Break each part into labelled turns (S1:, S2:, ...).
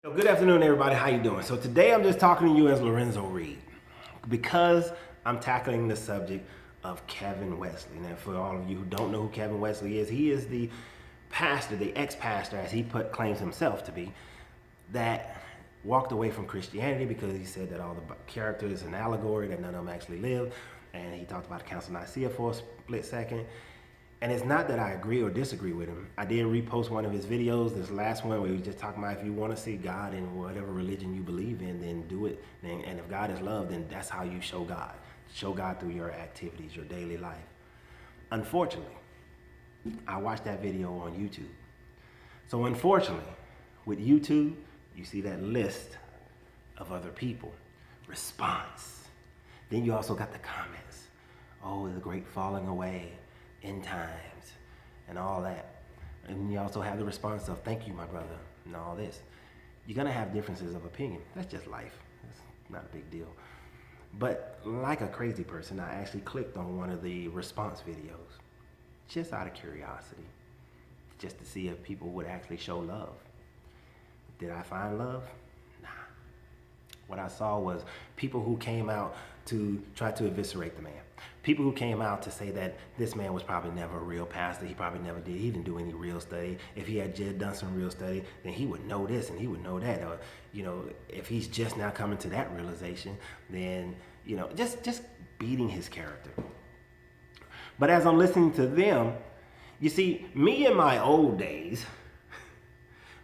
S1: Good afternoon, everybody. How you doing? So today I'm just talking to you as Lorenzo Reed because I'm tackling the subject of Kevin Wesley. Now, for all of you who don't know who Kevin Wesley is, he is the pastor, the ex-pastor, as he claims himself to be, that walked away from Christianity because he said that all the characters an allegory, that none of them actually lived. And he talked about the Council of Nicaea for a split second. And it's not that I agree or disagree with him. I did repost one of his videos, this last one, where he was just talking about if you want to see God in whatever religion you believe in, then do it. And if God is love, then that's how you show God. Show God through your activities, your daily life. Unfortunately, I watched that video on YouTube. So unfortunately, with YouTube, you see that list of other people. Response. Then you also got the comments. Oh, the great falling away. End times and all that. And you also have the response of thank you, my brother, and all this. You're gonna have differences of opinion. That's just life. It's not a big deal. But like a crazy person, I actually clicked on one of the response videos just out of curiosity, just to see if people would actually show love. Did I find love? Nah. What I saw was people who came out to try to eviscerate the man. People who came out to say that this man was probably never a real pastor. He probably never did. He didn't do any real study. If he had just done some real study, then he would know this and he would know that. Or, if he's just now coming to that realization, then, just beating his character. But as I'm listening to them, you see, me in my old days,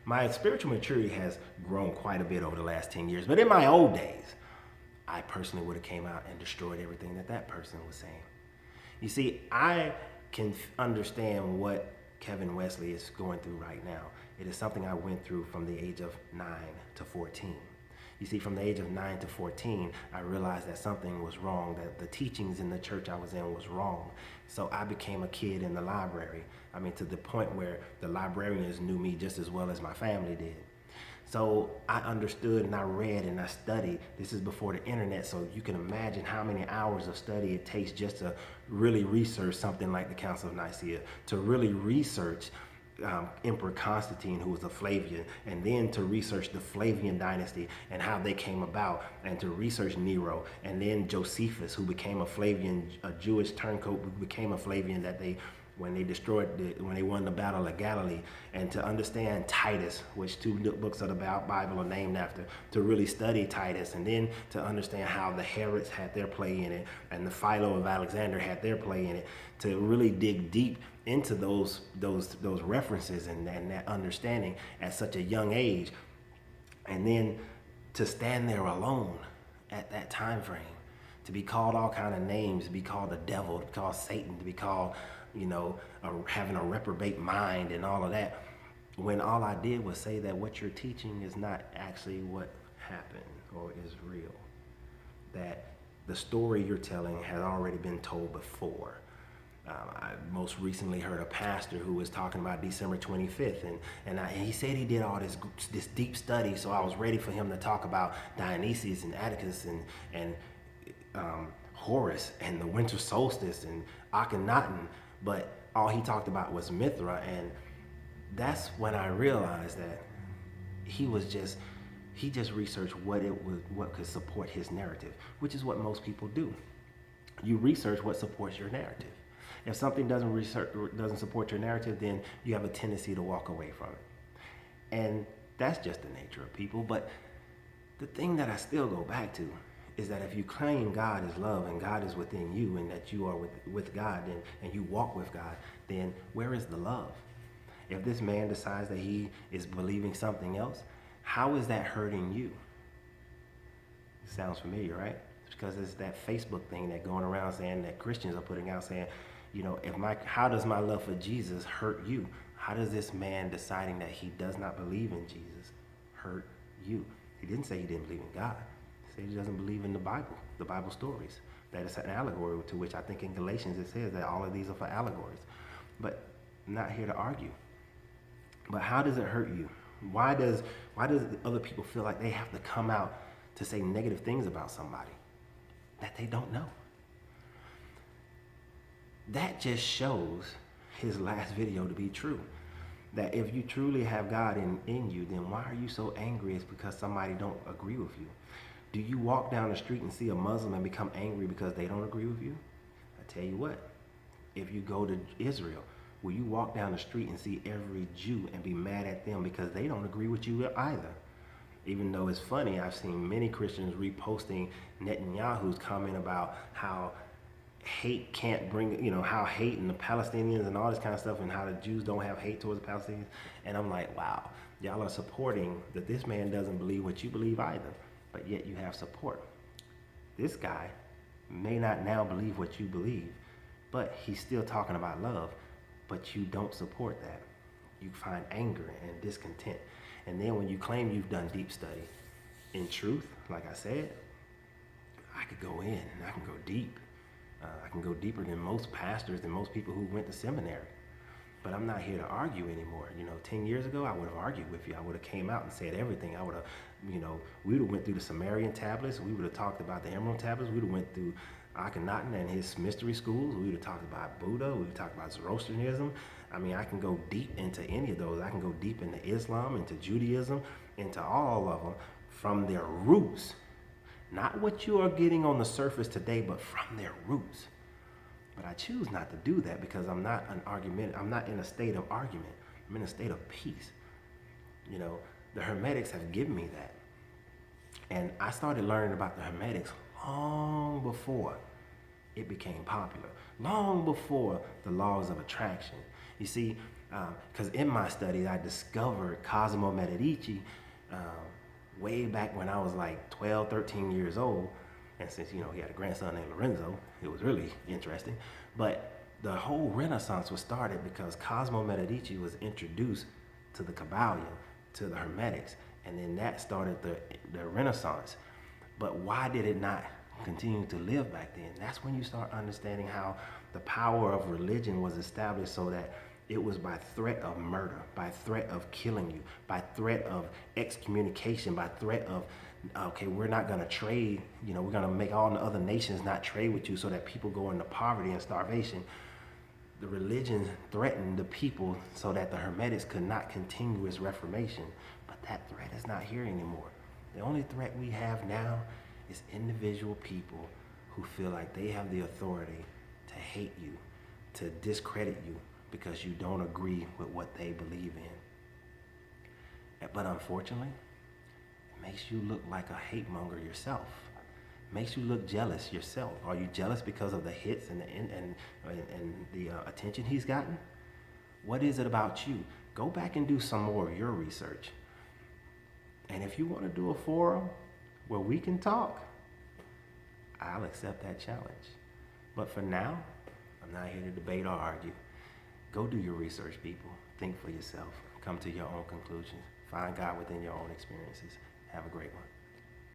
S1: my spiritual maturity has grown quite a bit over the last 10 years. But in my old days, I personally would have came out and destroyed everything that person was saying. You see, I can understand what Kevin Wesley is going through right now. It is something I went through from the age of 9 to 14. You see, from the age of 9 to 14, I realized that something was wrong, that the teachings in the church I was in was wrong. So I became a kid in the library. To the point where the librarians knew me just as well as my family did. So I understood and I read and I studied. This is before the internet, so you can imagine how many hours of study it takes just to really research something like the Council of Nicaea, to really research Emperor Constantine, who was a Flavian, and then to research the Flavian dynasty and how they came about, and to research Nero, and then Josephus, who became a Flavian, a Jewish turncoat, who became a Flavian when they won the Battle of Galilee, and to understand Titus, which two books of the Bible are named after, to really study Titus, and then to understand how the Herods had their play in it, and the Philo of Alexander had their play in it, to really dig deep into those references and that understanding at such a young age, and then to stand there alone at that time frame, to be called all kind of names, to be called the devil, to be called Satan, to be called having a reprobate mind and all of that, when all I did was say that what you're teaching is not actually what happened or is real. That the story you're telling had already been told before. I most recently heard a pastor who was talking about December 25th, and he said he did all this deep study, so I was ready for him to talk about Dionysius and Atticus and Horus and the winter solstice and Akhenaten, but all he talked about was Mithra, and that's when I realized that he just researched what could support his narrative, which is what most people do. You research what supports your narrative. If something doesn't support your narrative, then you have a tendency to walk away from it. And that's just the nature of people. But the thing that I still go back to is that if you claim God is love and God is within you and that you are with God and you walk with God, then where is the love? If this man decides that he is believing something else, how is that hurting you? It sounds familiar, right? It's because it's that Facebook thing that going around saying that Christians are putting out saying, how does my love for Jesus hurt you? How does this man deciding that he does not believe in Jesus hurt you? He didn't say he didn't believe in God. He said he doesn't believe in the Bible stories. That it's an allegory, to which I think in Galatians it says that all of these are for allegories. But I'm not here to argue. But how does it hurt you? Why does other people feel like they have to come out to say negative things about somebody that they don't know? That just shows his last video to be true. that if you truly have God in you, then why are you so angry? It's because somebody don't agree with you. Do you walk down the street and see a Muslim and become angry because they don't agree with you? I tell you what, if you go to Israel, will you walk down the street and see every Jew and be mad at them because they don't agree with you either? Even though it's funny, I've seen many Christians reposting Netanyahu's comment about how hate can't bring, how hate and the Palestinians and all this kind of stuff, and how the Jews don't have hate towards the Palestinians. And I'm like, wow, y'all are supporting that this man doesn't believe what you believe either, but yet you have support. This guy may not now believe what you believe, but he's still talking about love, but you don't support that. You find anger and discontent. And then when you claim you've done deep study, in truth, like I said, I could go in and I can go deep. I can go deeper than most pastors and most people who went to seminary. But I'm not here to argue anymore. 10 years ago, I would have argued with you. I would have came out and said everything. I would have, we would have went through the Sumerian tablets. We would have talked about the Emerald tablets. We would have went through Akhenaten and his mystery schools. We would have talked about Buddha. We would have talked about Zoroastrianism. I mean, I can go deep into any of those. I can go deep into Islam, into Judaism, into all of them from their roots. Not what you are getting on the surface today, but from their roots. But I choose not to do that because I'm not in a state of argument. I'm in a state of peace. The Hermetics have given me that. And I started learning about the Hermetics long before it became popular, long before the laws of attraction. You see, because in my studies, I discovered Cosimo Medici way back when I was like 12, 13 years old. And since, he had a grandson named Lorenzo, it was really interesting. But the whole Renaissance was started because Cosimo Medici was introduced to the Kabbalion, to the Hermetics, and then that started the Renaissance. But why did it not continue to live back then? That's when you start understanding how the power of religion was established, so that it was by threat of murder, by threat of killing you, by threat of excommunication, by threat of, okay, we're not going to trade, we're going to make all the other nations not trade with you so that people go into poverty and starvation. The religion threatened the people so that the Hermetics could not continue its reformation. But that threat is not here anymore. The only threat we have now is individual people who feel like they have the authority to hate you, to discredit you because you don't agree with what they believe in. But unfortunately, it makes you look like a hate monger yourself. It makes you look jealous yourself. Are you jealous because of the hits and the attention he's gotten? What is it about you? Go back and do some more of your research. And if you want to do a forum where we can talk, I'll accept that challenge. But for now, I'm not here to debate or argue. Go do your research, people. Think for yourself. Come to your own conclusions. Find God within your own experiences. Have a great one.